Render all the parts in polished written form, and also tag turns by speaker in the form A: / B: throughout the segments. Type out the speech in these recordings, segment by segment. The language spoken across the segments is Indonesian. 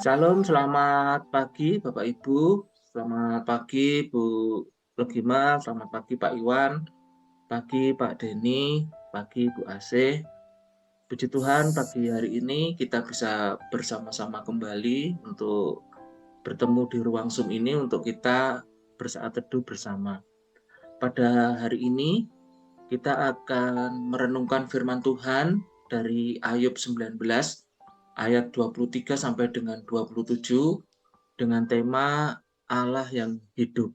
A: Shalom, selamat pagi Bapak Ibu, selamat pagi Bu Legima, selamat pagi Pak Iwan, pagi Pak Denny, pagi Bu Asih. Puji Tuhan pagi hari ini kita bisa bersama-sama kembali untuk bertemu di ruang Zoom ini untuk kita bersaat teduh bersama. Pada hari ini kita akan merenungkan firman Tuhan dari Ayub 19 ayat 23 sampai dengan 27 dengan tema Allah yang hidup.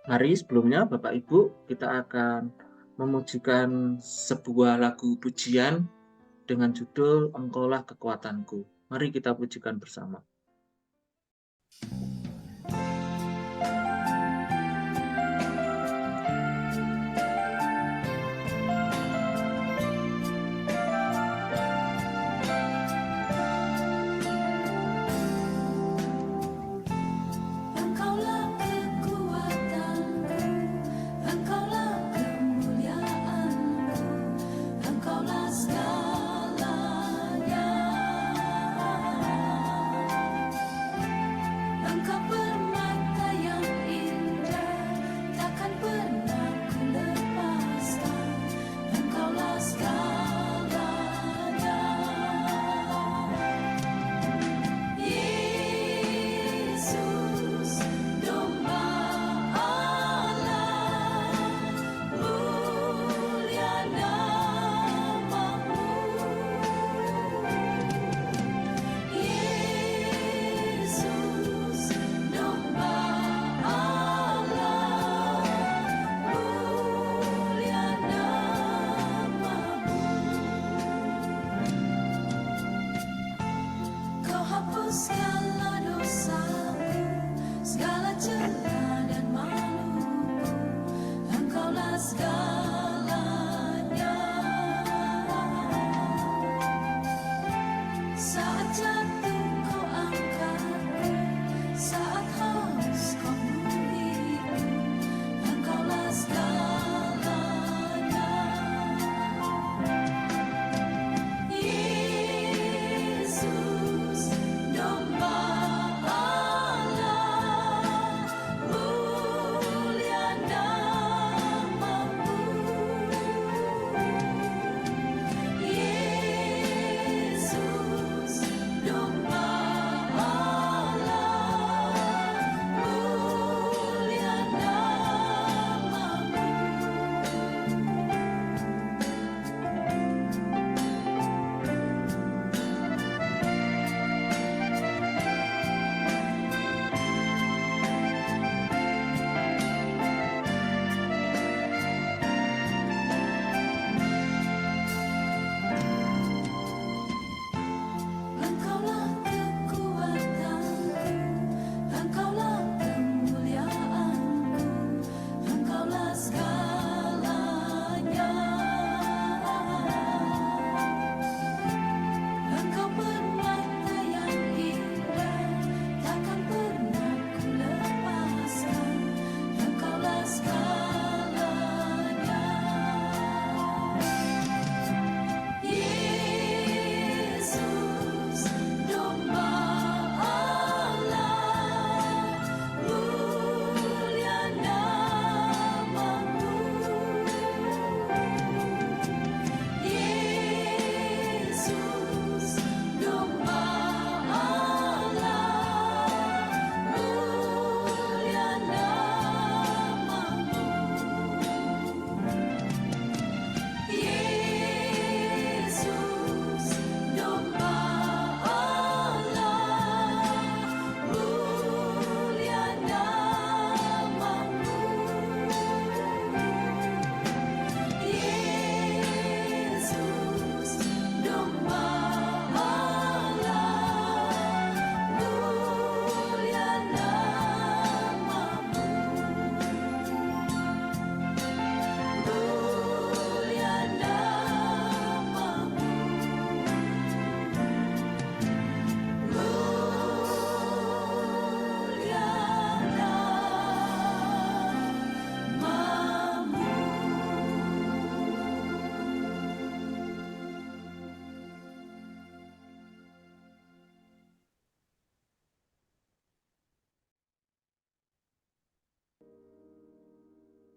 A: Mari sebelumnya Bapak Ibu kita akan memujikan sebuah lagu pujian dengan judul Engkaulah Kekuatanku. Mari kita pujikan bersama.
B: Engkaulah kekuatanku, Engkaulah kemuliaanku, Engkaulah segalanya.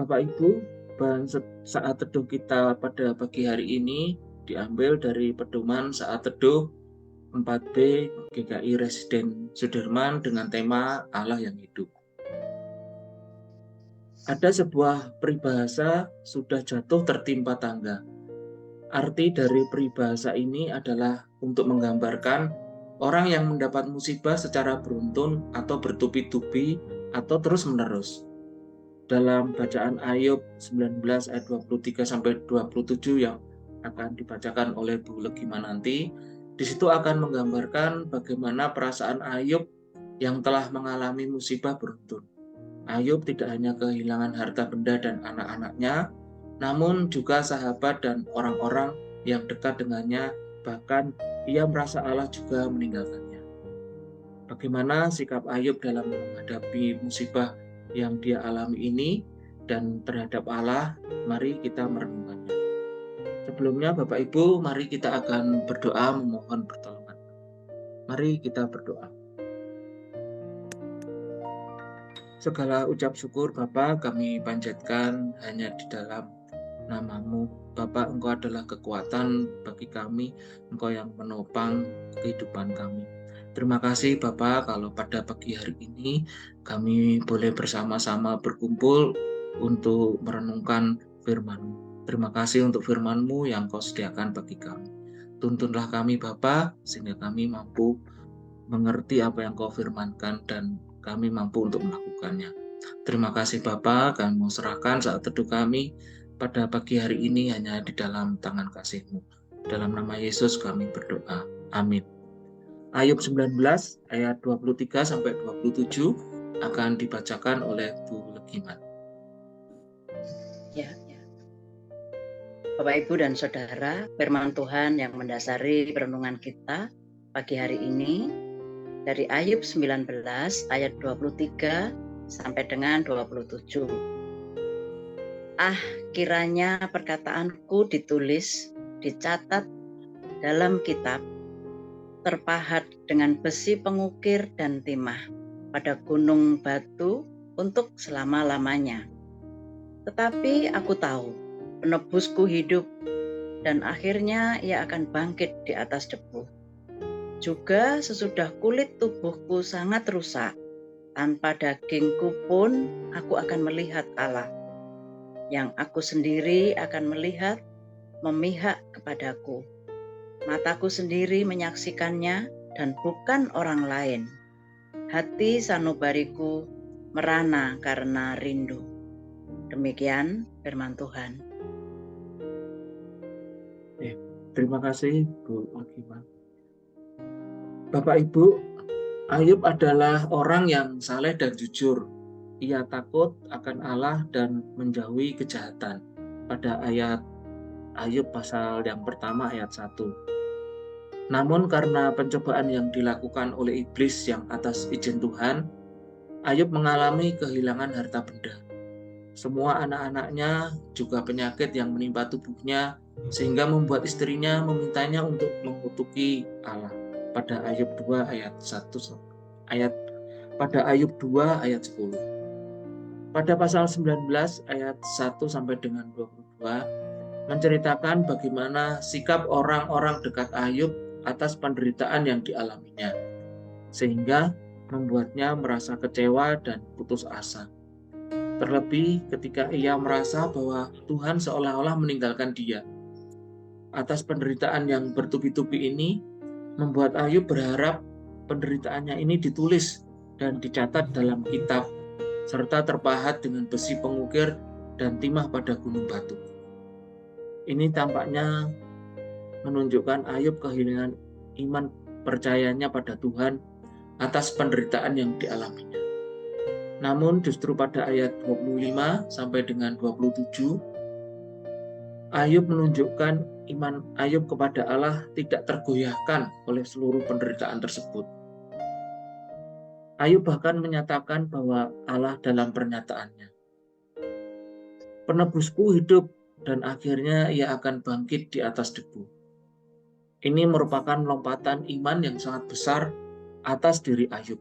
A: Bapak Ibu, bahan saat teduh kita pada pagi hari ini diambil dari pedoman saat teduh 4B GKI Residen Sudirman dengan tema Allah yang hidup. Ada sebuah peribahasa, sudah jatuh tertimpa tangga. Arti dari peribahasa ini adalah untuk menggambarkan orang yang mendapat musibah secara beruntun atau bertubi-tubi atau terus-menerus. Dalam bacaan Ayub 19 ayat 23 sampai 27 yang akan dibacakan oleh Bu Legima nanti, di situ akan menggambarkan bagaimana perasaan Ayub yang telah mengalami musibah beruntun. Ayub tidak hanya kehilangan harta benda dan anak-anaknya, namun juga sahabat dan orang-orang yang dekat dengannya, bahkan ia merasa Allah juga meninggalkannya. Bagaimana sikap Ayub dalam menghadapi musibah yang dia alami ini dan terhadap Allah, mari kita merenungkannya. Sebelumnya Bapak Ibu, mari kita akan berdoa memohon pertolongan. Mari kita berdoa. Segala ucap syukur Bapa kami panjatkan hanya di dalam nama-Mu. Bapa, Engkau adalah kekuatan bagi kami, Engkau yang menopang kehidupan kami. Terima kasih Bapa kalau pada pagi hari ini kami boleh bersama-sama berkumpul untuk merenungkan firman-Mu. Terima kasih untuk firman-Mu yang Kau sediakan bagi kami. Tuntunlah kami Bapa sehingga kami mampu mengerti apa yang Kau firmankan dan kami mampu untuk melakukannya. Terima kasih Bapa, kami mau serahkan saat teduh kami pada pagi hari ini hanya di dalam tangan kasih-Mu. Dalam nama Yesus kami berdoa. Amin. Ayub 19 ayat 23 sampai 27 akan dibacakan oleh Bu Legiman.
C: Ya. Bapak, Ibu, dan Saudara, firman Tuhan yang mendasari perenungan kita pagi hari ini dari Ayub 19 ayat 23 sampai dengan 27. Kiranya perkataanku ditulis, dicatat dalam kitab, terpahat dengan besi pengukir dan timah pada gunung batu untuk selama-lamanya. Tetapi aku tahu, penebusku hidup, dan akhirnya ia akan bangkit di atas debu. Juga sesudah kulit tubuhku sangat rusak, tanpa dagingku pun aku akan melihat Allah, yang aku sendiri akan melihat memihak kepadaku. Mataku sendiri menyaksikannya dan bukan orang lain. Hati sanubariku merana karena rindu. Demikian firman Tuhan.
A: Terima kasih Bu Legiman. Bapak Ibu, Ayub adalah orang yang saleh dan jujur. Ia takut akan Allah dan menjauhi kejahatan. Pada ayat Ayub pasal yang pertama ayat 1. Namun karena pencobaan yang dilakukan oleh iblis yang atas izin Tuhan, Ayub mengalami kehilangan harta benda. Semua anak-anaknya juga penyakit yang menimpa tubuhnya sehingga membuat istrinya memintanya untuk mengutuki Allah. Pada Ayub 2 ayat 1 pada Ayub 2 ayat 10. Pada pasal 19 ayat 1 sampai dengan 22 menceritakan bagaimana sikap orang-orang dekat Ayub atas penderitaan yang dialaminya, sehingga membuatnya merasa kecewa dan putus asa. Terlebih ketika ia merasa bahwa Tuhan seolah-olah meninggalkan dia. Atas penderitaan yang bertubi-tubi ini, membuat Ayub berharap penderitaannya ini ditulis dan dicatat dalam kitab, serta terpahat dengan besi pengukir dan timah pada gunung batu. Ini tampaknya menunjukkan Ayub kehilangan iman percayanya pada Tuhan atas penderitaan yang dialaminya. Namun justru pada ayat 25 sampai dengan 27, Ayub menunjukkan iman Ayub kepada Allah tidak tergoyahkan oleh seluruh penderitaan tersebut. Ayub bahkan menyatakan bahwa Allah dalam pernyataannya, penebusku hidup dan akhirnya ia akan bangkit di atas debu. Ini merupakan lompatan iman yang sangat besar atas diri Ayub.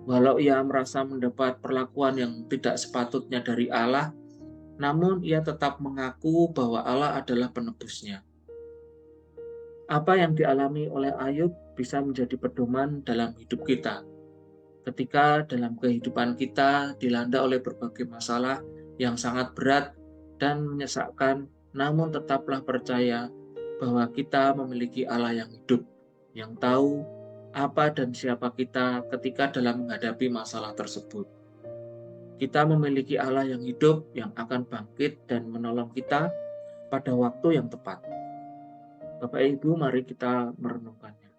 A: Walau ia merasa mendapat perlakuan yang tidak sepatutnya dari Allah, namun ia tetap mengaku bahwa Allah adalah penebusnya. Apa yang dialami oleh Ayub bisa menjadi pedoman dalam hidup kita. Ketika dalam kehidupan kita dilanda oleh berbagai masalah yang sangat berat dan menyesakkan, namun tetaplah percaya bahwa kita memiliki Allah yang hidup, yang tahu apa dan siapa kita ketika dalam menghadapi masalah tersebut. Kita memiliki Allah yang hidup, yang akan bangkit dan menolong kita pada waktu yang tepat. Bapak Ibu, mari kita merenungkannya.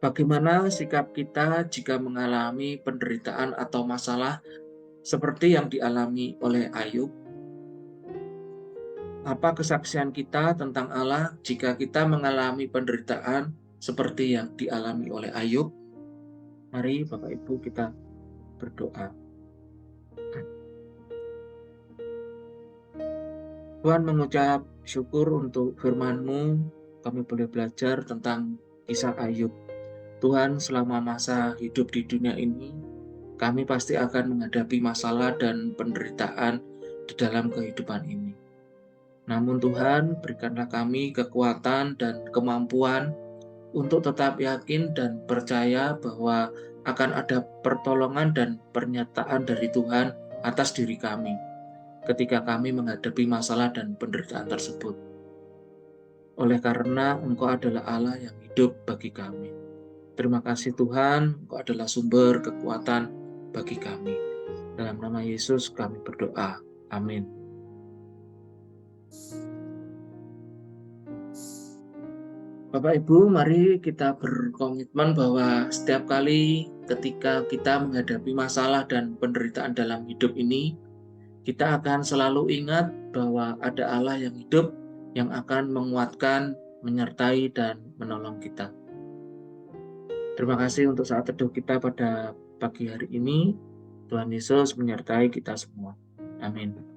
A: Bagaimana sikap kita jika mengalami penderitaan atau masalah seperti yang dialami oleh Ayub? Apa kesaksian kita tentang Allah jika kita mengalami penderitaan seperti yang dialami oleh Ayub? Mari Bapak Ibu kita berdoa. Tuhan, mengucap syukur untuk firman-Mu, kami boleh belajar tentang kisah Ayub. Tuhan, selama masa hidup di dunia ini, kami pasti akan menghadapi masalah dan penderitaan di dalam kehidupan ini. Namun Tuhan, berikanlah kami kekuatan dan kemampuan untuk tetap yakin dan percaya bahwa akan ada pertolongan dan pernyataan dari Tuhan atas diri kami ketika kami menghadapi masalah dan penderitaan tersebut. Oleh karena Engkau adalah Allah yang hidup bagi kami. Terima kasih Tuhan, Engkau adalah sumber kekuatan bagi kami. Dalam nama Yesus kami berdoa. Amin. Bapak Ibu, mari kita berkomitmen bahwa setiap kali ketika kita menghadapi masalah dan penderitaan dalam hidup ini, kita akan selalu ingat bahwa ada Allah yang hidup yang akan menguatkan, menyertai, dan menolong kita. Terima kasih untuk saat teduh kita pada pagi hari ini. Tuhan Yesus menyertai kita semua. Amin.